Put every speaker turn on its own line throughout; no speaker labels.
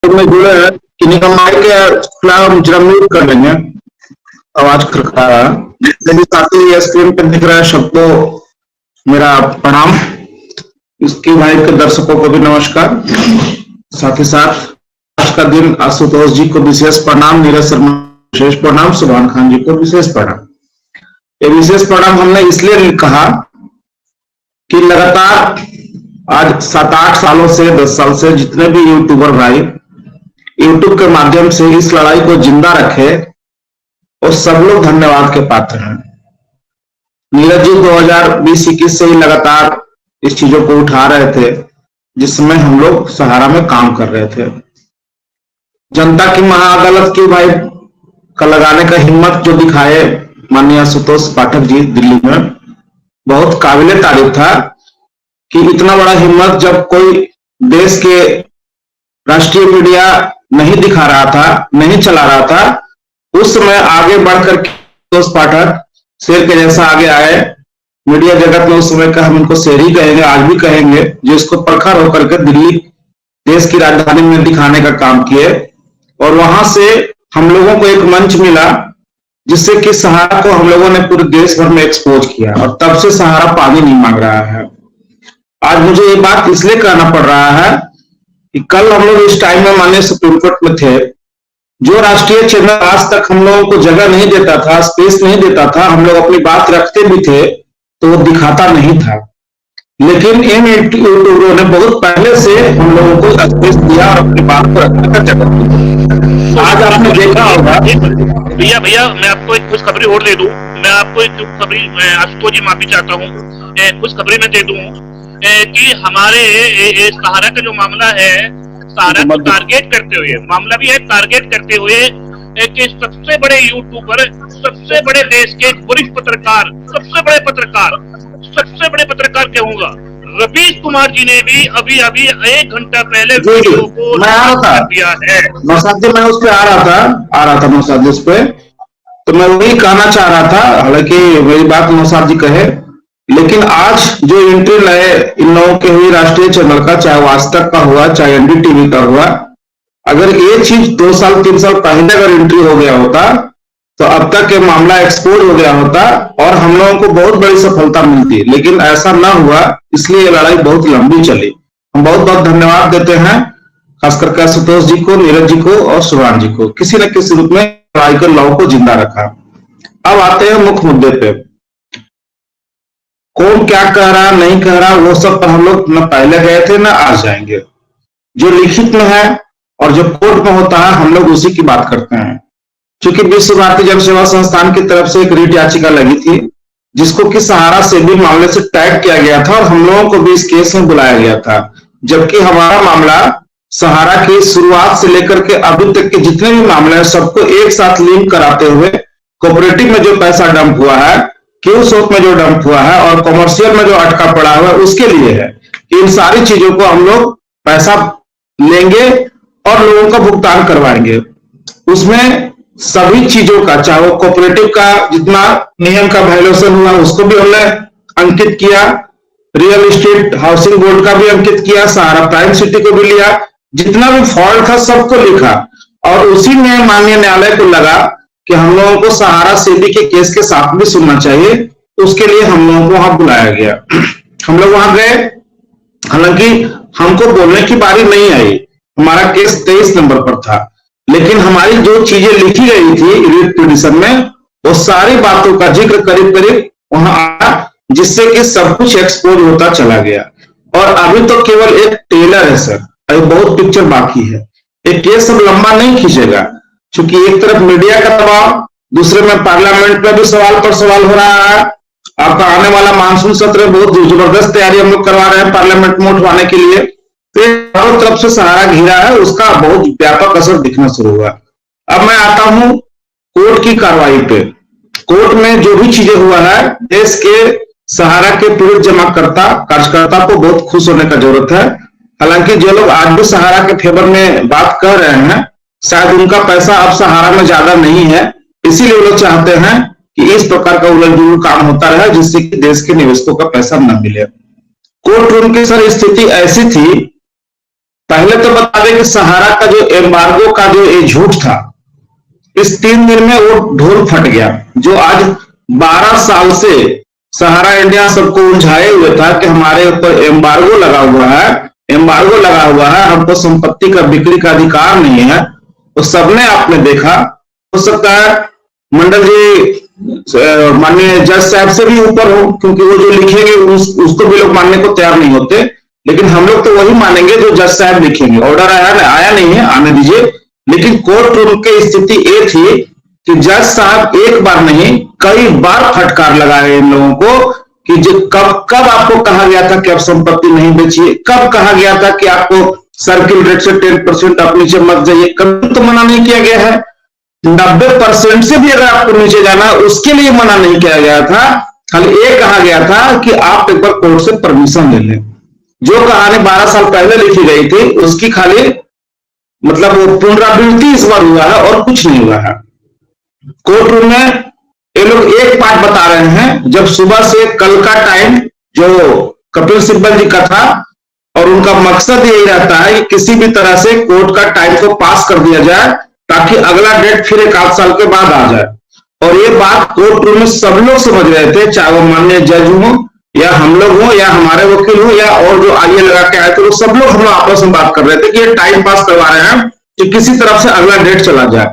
में जुड़े हैं कि माइक जरा म्यूट कर लेंगे, आवाज खड़खड़ा रहा है। जितने भी साथी ये स्क्रीन पर दिख रहा है सबको मेरा प्रणाम। इसकी भाई के दर्शकों को भी नमस्कार। साथ ही साथ आज का दिन आशुतोष जी को विशेष प्रणाम, नीरज शर्मा विशेष प्रणाम, सुभान खान जी को विशेष प्रणाम। ये विशेष प्रणाम हमने इसलिए कहा कि लगातार आज 7-8 सालों से 10 साल से जितने भी यूट्यूबर भाई यूट्यूब के माध्यम से इस लड़ाई को जिंदा रखे और सब लोग धन्यवाद के पात्र हैं। नीरज जी 2020-21 से ही लगातार इस चीजों को उठा रहे थे, जिसमें हम लोग सहारा में काम कर रहे थे। जनता की महाअदालत की भाई का लगाने का हिम्मत जो दिखाए माननीय आशुतोष पाठक जी दिल्ली में, बहुत काबिले तारीफ था कि इतना बड़ा हिम्मत जब कोई देश के राष्ट्रीय मीडिया नहीं दिखा रहा था, नहीं चला रहा था, उस समय आगे बढ़कर आशुतोष पाठक शेर के जैसा आगे आए। मीडिया जगत में उस समय का हम उनको शेर ही कहेंगे, आज भी कहेंगे, जिसको प्रखर होकर के दिल्ली देश की राजधानी में दिखाने का काम किए। और वहां से हम लोगों को एक मंच मिला जिससे कि सहारा को हम लोगों ने पूरे देश भर में एक्सपोज किया और तब से सहारा पानी नहीं मांग रहा है। आज मुझे ये बात इसलिए कहना पड़ रहा है कि कल हम लोग इस टाइम में माननीय सुप्रीम कोर्ट में थे, जो राष्ट्रीय चैनल आज तक हम लोगों को जगह नहीं देता था, स्पेस नहीं देता था, हम लोग अपनी बात रखते भी थे तो वो दिखाता नहीं था, लेकिन इन यूट्यूबरों ने बहुत पहले से हम लोगों को स्पेस दिया और अपनी बात को रखने का जगह दिया। आज आपने देखा होगा
भैया मैं आपको एक खुशखबरी और दे दूं। मैं आपको एक खुशखबरी, आशुतोष जी माफी चाहता हूँ, खुशखबरी में दे दूं कि हमारे सहारा का जो मामला है, सहारा को टारगेट करते हुए मामला भी है, टारगेट करते हुए कि सबसे बड़े यूट्यूबर, सबसे बड़े देश के वरिष्ठ पत्रकार, सबसे बड़े पत्रकार कहूंगा, रवीश कुमार जी ने भी अभी 1 घंटा पहले वीडियो को कर दिया है।
नौशाद, मैं उस पर आ रहा था नौशाद उस पे, तो मैं वही कहना चाह रहा था, हालांकि मेरी बात नौशाद जी कहे, लेकिन आज जो एंट्री लाए इन लोगों के हुई राष्ट्रीय चैनल का, चाहे वो आज तक का हुआ, चाहे एनडीटीवी का हुआ, अगर ये चीज 2 साल 3 साल पहले अगर एंट्री हो गया होता तो अब तक ये मामला एक्सपोज हो गया होता और हम लोगों को बहुत बड़ी सफलता मिलती, लेकिन ऐसा ना हुआ, इसलिए ये लड़ाई बहुत लंबी चली। हम बहुत बहुत धन्यवाद देते हैं खास करके आशुतोष जी को, नीरज जी को और सुभान जी को, किसी न किसी रूप में लड़ाई कर लौ को जिंदा रखा। अब आते हैं मुख्य मुद्दे पे। कौन क्या कह रहा नहीं कह रहा वो सब पर हम लोग न पहले गए थे न आज जाएंगे। जो लिखित में है और जो कोर्ट में होता है हम लोग उसी की बात करते हैं। क्योंकि विश्व भारती जन सेवा संस्थान की तरफ से एक रीट याचिका लगी थी जिसको कि सहारा से भी मामले से टैग किया गया था और हम लोगों को भी इस केस में बुलाया गया था, जबकि हमारा मामला सहारा की शुरुआत से लेकर के अभी तक के जितने भी मामले हैं सबको एक साथ लिंक कराते हुए कोऑपरेटिव में जो पैसा डंप हुआ है, क्यू सोप में जो डंप हुआ है और कॉमर्शियल में जो अटका पड़ा हुआ है उसके लिए है कि इन सारी चीजों को हम लोग पैसा लेंगे और लोगों का भुगतान करवाएंगे। उसमें सभी चीजों का, चाहे वो कोऑपरेटिव का जितना नियम का वायलेशन हुआ उसको भी हमने अंकित किया, रियल एस्टेट हाउसिंग बोर्ड का भी अंकित किया, सहारा प्राइम सिटी को भी लिया, जितना भी फॉल्ट था सबको लिखा और उसी में माननीय न्यायालय को लगा कि हम लोगों को सहारा सेबी के केस के साथ भी सुनना चाहिए, तो उसके लिए हम लोगों को वहां बुलाया गया। हम लोग वहां गए, हालांकि हमको बोलने की बारी नहीं आई, हमारा केस 23 नंबर पर था, लेकिन हमारी जो चीजें लिखी गई थी रिट पिटीशन में वो सारी बातों का जिक्र करीब करीब वहां आया, जिससे कि सब कुछ एक्सपोज होता चला गया। और अभी तो केवल एक टेलर है सर, अभी बहुत पिक्चर बाकी है। एक केस सब लंबा नहीं खींचेगा, क्योंकि एक तरफ मीडिया का दबाव, दूसरे में पार्लियामेंट में भी सवाल पर सवाल हो रहा है। आपका आने वाला मानसून सत्र बहुत जबरदस्त तैयारी हम लोग करवा रहे हैं पार्लियामेंट में उठवाने के लिए, तो चारों तरफ से सहारा घिरा है, उसका बहुत व्यापक असर दिखना शुरू हुआ। अब मैं आता हूं कोर्ट की कार्रवाई पे। कोर्ट में जो भी चीजें हुआ है, देश के सहारा के पीड़ित जमाकर्ता कार्यकर्ता को बहुत खुश होने का जरूरत है। हालांकि जो लोग आज भी सहारा के फेवर में बात कर रहे हैं, शायद उनका पैसा अब सहारा में ज्यादा नहीं है, इसीलिए वो लोग चाहते हैं कि इस प्रकार का उलझ जुलझ काम होता रहे जिससे कि देश के निवेशकों का पैसा न मिले। कोर्ट रूम की सर स्थिति ऐसी थी पहले तो बता दें कि सहारा का जो एम्बार्गो का जो ये झूठ था, इस 3 दिन में वो ढोल फट गया। जो आज 12 साल से सहारा इंडिया सबको उलझाए हुए था कि हमारे ऊपर एम्बार्गो लगा हुआ है, एम्बार्गो लगा हुआ है, हमको संपत्ति का बिक्री का अधिकार नहीं है, तो सबने आपने देखा। हो सकता है मंडल जी माननीय जज साहब से भी ऊपर हो, क्योंकि वो जो लिखेंगे उसको भी लोग मानने को तैयार नहीं होते, लेकिन हम लोग तो वही मानेंगे जो जज साहब लिखेंगे। ऑर्डर आया नहीं है, आने दीजिए। लेकिन कोर्ट रूम की स्थिति ये थी कि जज साहब एक बार नहीं कई बार फटकार लगाए इन लोगों को कि जो कब आपको कहा गया था कि आप संपत्ति नहीं बेचिए, कब कहा गया था कि आपको सर्किल रेट से 10% आप नीचे मत जाइए, कभी तो मना नहीं किया गया है। 90% से भी अगर आपको नीचे जाना उसके लिए मना नहीं किया गया था, खाली ये कहा गया था कि आप एक बार कोर्ट से परमिशन ले लें। जो कहानी 12 साल पहले लिखी गई थी उसकी खाली मतलब वो पुनरावृत्ति इस बार हुआ है और कुछ नहीं हुआ है। कोर्ट रूम में ये लोग एक पार्ट बता रहे हैं, जब सुबह से कल का टाइम जो कपिल सिब्बल जी का था, और उनका मकसद यही रहता है कि किसी भी तरह से कोर्ट का टाइम को पास कर दिया जाए ताकि अगला डेट फिर 1 आध साल के बाद आ जाए। और ये बात कोर्ट रूम में सब लोग समझ रहे थे, चाहे वो माननीय जज हो या हम लोग हो या हमारे वकील हो या और जो आईए लगा के आए थे, वो सब लोग हम लोग आपस में बात कर रहे थे कि ये टाइम पास करवा रहे हैं कि किसी तरफ से अगला डेट चला जाए।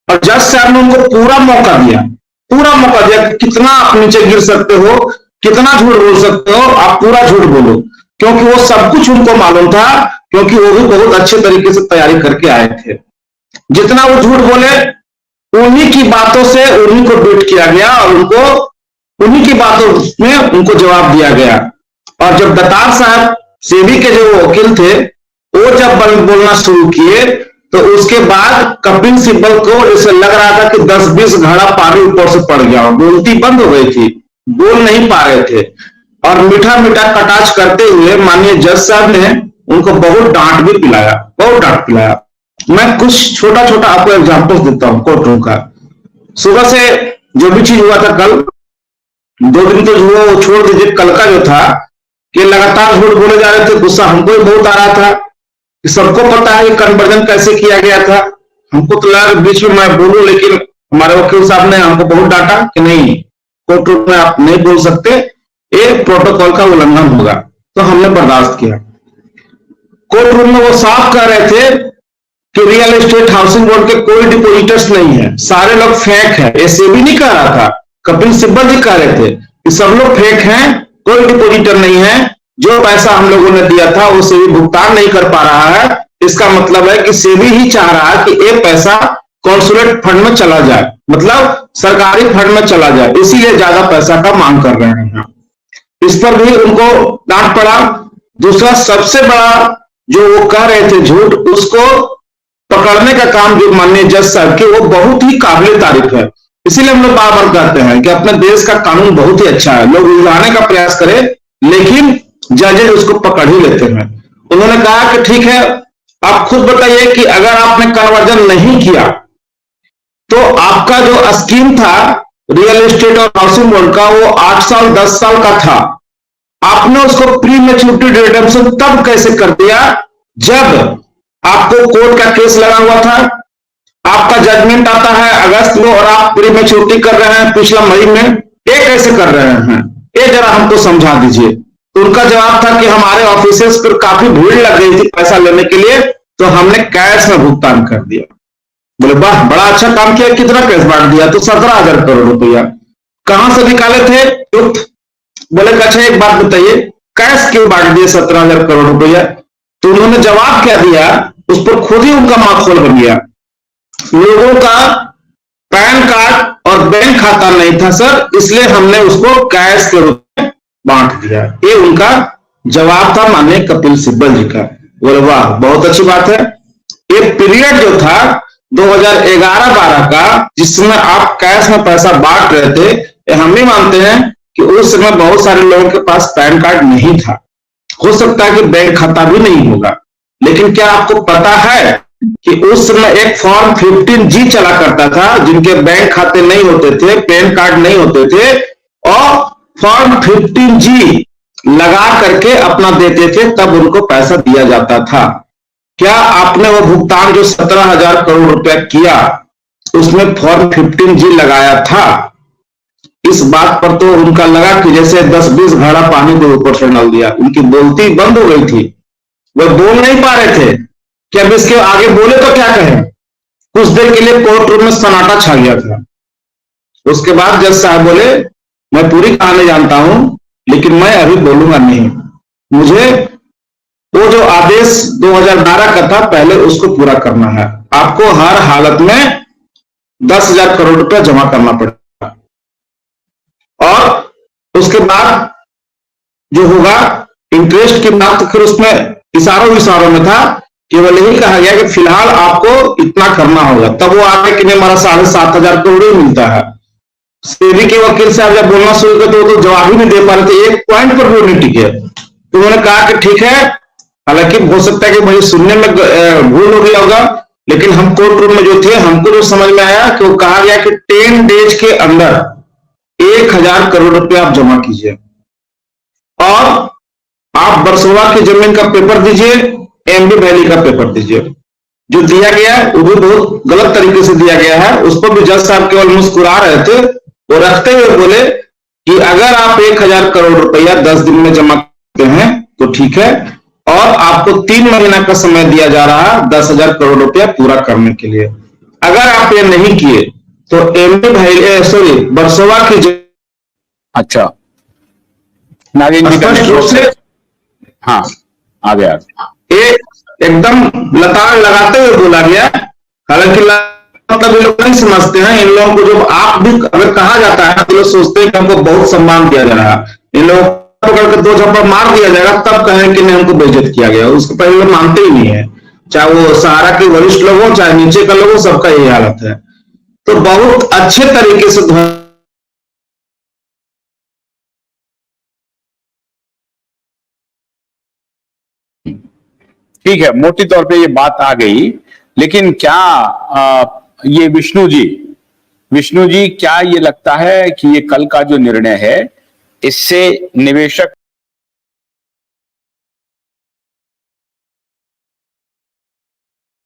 और जज साहब ने उनको पूरा मौका दिया कि कितना आप नीचे गिर सकते हो, कितना झूठ बोल सकते हो, आप पूरा झूठ बोलो, क्योंकि वो सब कुछ उनको मालूम था, क्योंकि वो भी बहुत अच्छे तरीके से तैयारी करके आए थे। जितना वो झूठ बोले उन्हीं की बातों से उन्हीं को बीट किया गया और उनको उन्हीं की बातों में उनको जवाब दिया गया। और जब दत्तार साहब सेबी के जो वकील थे वो जब बोलना शुरू किए तो उसके बाद कपिल सिब्बल को ऐसे लग रहा था कि 10-20 घड़ा पानी ऊपर से पड़ गया, बोलती बंद हो गई थी, बोल नहीं पा रहे थे। और मीठा मीठा कटाक्ष करते हुए माननीय जज साहब ने उनको बहुत डांट भी पिलाया, बहुत डांट पिलाया। मैं कुछ छोटा छोटा आपको एग्जाम्पल देता हूं कोर्ट रूम का। सुबह से जो भी चीज हुआ था कल, 2 दिन तो वो छोड़ दीजिए, कल का जो था कि लगातार झूठ बोले जा रहे थे, गुस्सा हमको भी बहुत आ रहा था कि सबको पता है कि कन्वर्जन कैसे किया गया था। हमको तो लगा बीच में मैं बोलूं, लेकिन हमारे वकील साहब ने हमको बहुत डांटा कि नहीं, कोर्ट रूम में आप नहीं बोल सकते, ये प्रोटोकॉल का उल्लंघन होगा, तो हमने बर्दाश्त किया। कोर्ट रूम में वो साफ कह रहे थे कि रियल एस्टेट हाउसिंग बोर्ड के कोई डिपोजिटर्स नहीं है, सारे लोग फेक है। ये सेबी नहीं कह रहा था, कपिल सिब्बल जी कह रहे थे कि सब लोग फेक हैं, कोई डिपोजिटर नहीं है, जो पैसा हम लोगों ने दिया था वो सेबी भुगतान नहीं कर पा रहा है। इसका मतलब है कि सेबी ही चाह रहा है कि ये पैसा कॉन्सुलेट फंड में चला जाए, मतलब सरकारी फंड में चला जाए, इसीलिए ज्यादा पैसा का मांग कर रहे हैं। इस पर भी उनको डांट पड़ा। दूसरा सबसे बड़ा जो वो कह रहे थे झूठ, उसको पकड़ने का काम जो माननीय जज साहब के, वो बहुत ही काबिल तारीफ है। इसीलिए हम लोग बार बार कहते हैं कि अपने देश का कानून बहुत ही अच्छा है, लोग उलझाने का प्रयास करें लेकिन जजेज उसको पकड़ ही लेते हैं। उन्होंने कहा कि ठीक है, आप खुद बताइए कि अगर आपने कन्वर्जन नहीं किया तो आपका जो स्कीम था रियल एस्टेट और हाउसिंग बोर्ड का, वो 8 साल 10 साल का था, आपने उसको प्री मैच्योरिटी रिडेम्पशन तब कैसे कर दिया जब आपको कोर्ट का केस लगा हुआ था, आपका जजमेंट आता है अगस्त में और आप प्री मैच्योरिटी कर रहे हैं पिछला मई में, ये कैसे कर रहे हैं, ये जरा हमको समझा दीजिए। तो उनका जवाब था कि हमारे ऑफिसेस पर काफी भीड़ लग गई थी पैसा लेने के लिए, तो हमने कैश में भुगतान कर दिया। बोले वाह, बड़ा अच्छा काम किया, कितना कैश बांट दिया? तो 17,000 करोड़ रुपया। कहां से निकाले थे? बोले अच्छा एक बात बताइए, कैश क्यों बांट दिए 17,000 करोड़ रुपया? तो उन्होंने जवाब क्या दिया, उस पर खुद ही उनका माखोल बन गया। लोगों का पैन कार्ड और बैंक खाता नहीं था सर, इसलिए हमने उसको कैश के रूप में बांट दिया। ये उनका जवाब था माननीय कपिल सिब्बल जी का। बोले वाह, बहुत अच्छी बात है। ये पीरियड जो था 2011-12 का, जिसमें आप कैश में पैसा बांट रहे थे, हम भी मानते हैं कि उस समय बहुत सारे लोगों के पास पैन कार्ड नहीं था, हो सकता है कि बैंक खाता भी नहीं होगा। लेकिन क्या आपको पता है कि उस समय एक फॉर्म 15G चला करता था, जिनके बैंक खाते नहीं होते थे, पैन कार्ड नहीं होते थे, और फॉर्म 15G लगा करके अपना देते थे, तब उनको पैसा दिया जाता था। क्या आपने वो भुगतान जो 17,000 करोड़ रुपया किया उसमें फॉर्म 15G लगाया था? इस बात पर तो उनका लगा कि जैसे 10-20 घड़ा पानी के ऊपर से डाल दिया, उनकी बोलती बंद हो गई थी, वो बोल नहीं पा रहे थे कि अब इसके आगे बोले तो क्या कहें। कुछ देर के लिए कोर्ट रूम में सन्नाटा छा गया था। उसके बाद जज साहब बोले, मैं पूरी कहानी जानता हूं लेकिन मैं अभी बोलूंगा नहीं, मुझे वो जो आदेश 2012 का था पहले उसको पूरा करना है, आपको हर हालत में 10,000 करोड़ रुपया जमा करना पड़ेगा और उसके बाद जो होगा इंटरेस्ट की बात, फिर उसमें इशारों में था, केवल यही कहा गया कि फिलहाल आपको इतना करना होगा। तब वो आगे कि नहीं हमारा 7,500 करोड़ ही मिलता है। सेबी के वकील साहब जब बोलना शुरू कर तो जवाब ही नहीं दे पा रहे थे, एक पॉइंट पर भी नहीं टिके। तो उन्होंने कहा कि ठीक है, हालांकि हो सकता है कि मुझे सुनने में भूल हो गया होगा, लेकिन हम कोर्ट रूम में जो थे हमको जो समझ में आया कि वो कहा गया कि 10 डेज के अंदर 1,000 करोड़ रुपया आप जमा कीजिए और आप बरसोवा की जमीन का पेपर दीजिए, एमबी वैली का पेपर दीजिए। जो दिया गया है वो भी बहुत गलत तरीके से दिया गया है, उस पर भी जज साहब केवल मुस्कुरा रहे थे। वो रखते हुए बोले कि अगर आप 1,000 करोड़ रुपया 10 दिन में जमा करते हैं तो ठीक है, और आपको 3 महीना का समय दिया जा रहा है 10,000 करोड़ रुपया पूरा करने के लिए। अगर आप ये नहीं किए तो एमबी वैली सॉरी बरसोवा की
अच्छा नागेंद्र
स्पष्ट रूप से
हाँ आ गया,
एकदम लताड़ लगाते हुए बोला गया। हालांकि मतलब ये लोग नहीं समझते हैं, इन लोगों को जब आप भी अगर कहा जाता है तो लोग सोचते हैं कि हमको बहुत सम्मान दिया जा रहा है, इन लोगों को पकड़ कर 2 झप्पड़ मार दिया जाएगा तब कहें कि नहीं हमको बेइज्जत किया गया। उसको पहले लोग मानते ही नहीं है, चाहे वो सहारा के वरिष्ठ लोग हो चाहे नीचे का लोग हो, सबका यही हालत है। तो बहुत अच्छे तरीके से
ठीक है, मोटी तौर पे ये बात आ गई। लेकिन क्या ये विष्णु जी क्या ये लगता है कि ये कल का जो निर्णय है इससे निवेशक